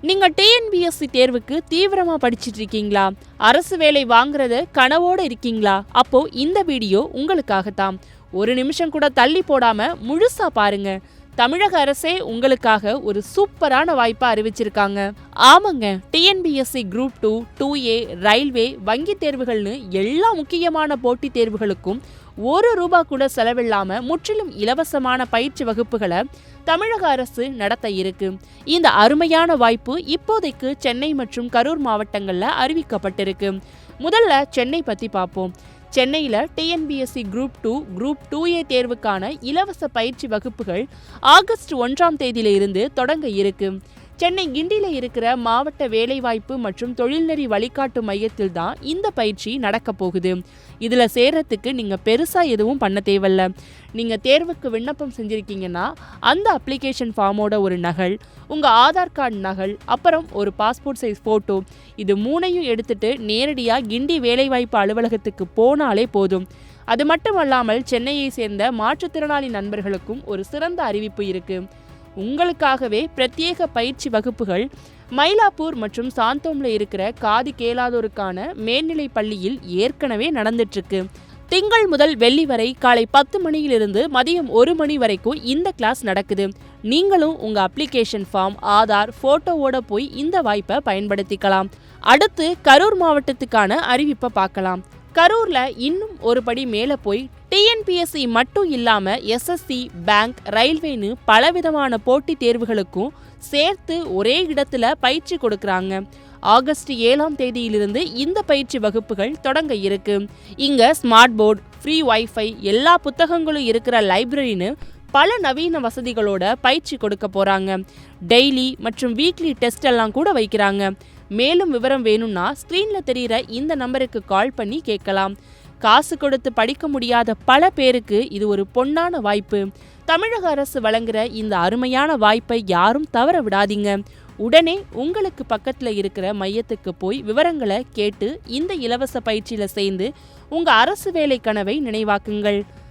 நீங்க டிஎன்பிஎஸ்சி தேர்வுக்கு தீவிரமா படிச்சிட்டு இருக்கீங்களா? அரசு வேலை வாங்குறத கனவோட இருக்கீங்களா? அப்போ இந்த வீடியோ உங்களுக்காகத்தான். ஒரு நிமிஷம் கூட தள்ளி போடாம முழுசா பாருங்க. தமிழக அரசே உங்களுக்காக ஒரு சூப்பரான வாய்ப்பை அறிவிச்சிருக்காங்க. ஆமாங்க, டிஎன்பிஎஸ்சி குரூப் 2, 2A, ரயில்வே, வங்கி தேர்வுகள்னு எல்லா முக்கியமான போட்டித் தேர்வுகளுக்கும் ₹1 கூட செலவில்லாம முற்றிலும் இலவசமான பயிற்சி வகுப்புகளை தமிழக அரசு நடத்த இருக்கு. இந்த அருமையான வாய்ப்பு இப்போதைக்கு சென்னை மற்றும் கரூர் மாவட்டங்கள்ல அறிவிக்கப்பட்டிருக்கு. முதல்ல சென்னை பத்தி பார்ப்போம். சென்னையில் டிஎன்பிஎஸ்சி குரூப் 2, குரூப் 2A தேர்வுக்கான இலவச பயிற்சி வகுப்புகள் ஆகஸ்ட் 1ஆம் தேதியிலிருந்து தொடங்க இருக்கு. சென்னை கிண்டியில் இருக்கிற மாவட்ட வேலைவாய்ப்பு மற்றும் தொழில்நெறி வழிகாட்டு மையத்தில் தான் இந்த பயிற்சி நடக்க போகுது. இதில் சேர்றதுக்கு நீங்கள் பெருசாக எதுவும் பண்ண தேவையில்ல. நீங்கள் தேர்வுக்கு விண்ணப்பம் செஞ்சுருக்கீங்கன்னா அந்த அப்ளிகேஷன் ஃபார்மோட ஒரு நகல், உங்கள் ஆதார் கார்டு நகல், அப்புறம் ஒரு பாஸ்போர்ட் சைஸ் ஃபோட்டோ, இது 3ஐயும் எடுத்துட்டு நேரடியாக கிண்டி வேலைவாய்ப்பு அலுவலகத்துக்கு போனாலே போதும். அது மட்டும் அல்லாமல் சென்னையை சேர்ந்த மாற்றுத்திறனாளி நண்பர்களுக்கும் ஒரு சிறந்த அறிவிப்பு இருக்குது. உங்களுக்காகவே பிரத்யேக பயிற்சி வகுப்புகள் மயிலாப்பூர் மற்றும் சாந்தோம்ல இருக்கிற காது கேளாதோருக்கான மேல்நிலை பள்ளியில் ஏற்கனவே நடந்துட்டு இருக்கு. திங்கள் முதல் வெள்ளி வரை காலை 10 மணியிலிருந்து மதியம் 1 மணி வரைக்கும் இந்த கிளாஸ் நடக்குது. நீங்களும் உங்க அப்ளிகேஷன் ஃபார்ம், ஆதார், போட்டோவோட போய் இந்த வாய்ப்பை பயன்படுத்திக்கலாம். அடுத்து கரூர் மாவட்டத்துக்கான அறிவிப்பை பார்க்கலாம். கரூர்ல இன்னும் ஒரு படி மேல போய் டிஎன்பிஎஸ்சி மட்டும் இல்லாம எஸ்எஸ்சி, பேங்க், ரயில்வேன்னு பலவிதமான போட்டித் தேர்வுகளுக்கும் சேர்த்து ஒரே இடத்துல பயிற்சி கொடுக்கறாங்க. ஆகஸ்ட் 7ஆம் தேதியிலிருந்து இந்த பயிற்சி வகுப்புகள் தொடங்க இருக்கு. இங்க ஸ்மார்ட் போர்டு, ஃப்ரீ வைஃபை, எல்லா புத்தகங்களும் இருக்கிற லைப்ரரின்னு பல நவீன வசதிகளோட பயிற்சி கொடுக்க போறாங்க. டெய்லி மற்றும் வீக்லி டெஸ்ட் எல்லாம் கூட வைக்கிறாங்க. மேலும் விவரம் வேணும்னா ஸ்கிரீன்ல தெரிகிற இந்த நம்பருக்கு கால் பண்ணி கேட்கலாம். காசு கொடுத்து படிக்க முடியாத பல பேருக்கு இது ஒரு பொன்னான வாய்ப்பு. தமிழக அரசு வழங்குற இந்த அருமையான வாய்ப்பை யாரும் தவற விடாதீங்க. உடனே உங்களுக்கு பக்கத்துல இருக்கிற மையத்துக்கு போய் விவரங்களை கேட்டு இந்த இலவச பயிற்சியில சேர்ந்து உங்க அரசு வேலை கனவை நினைவாக்குங்கள்.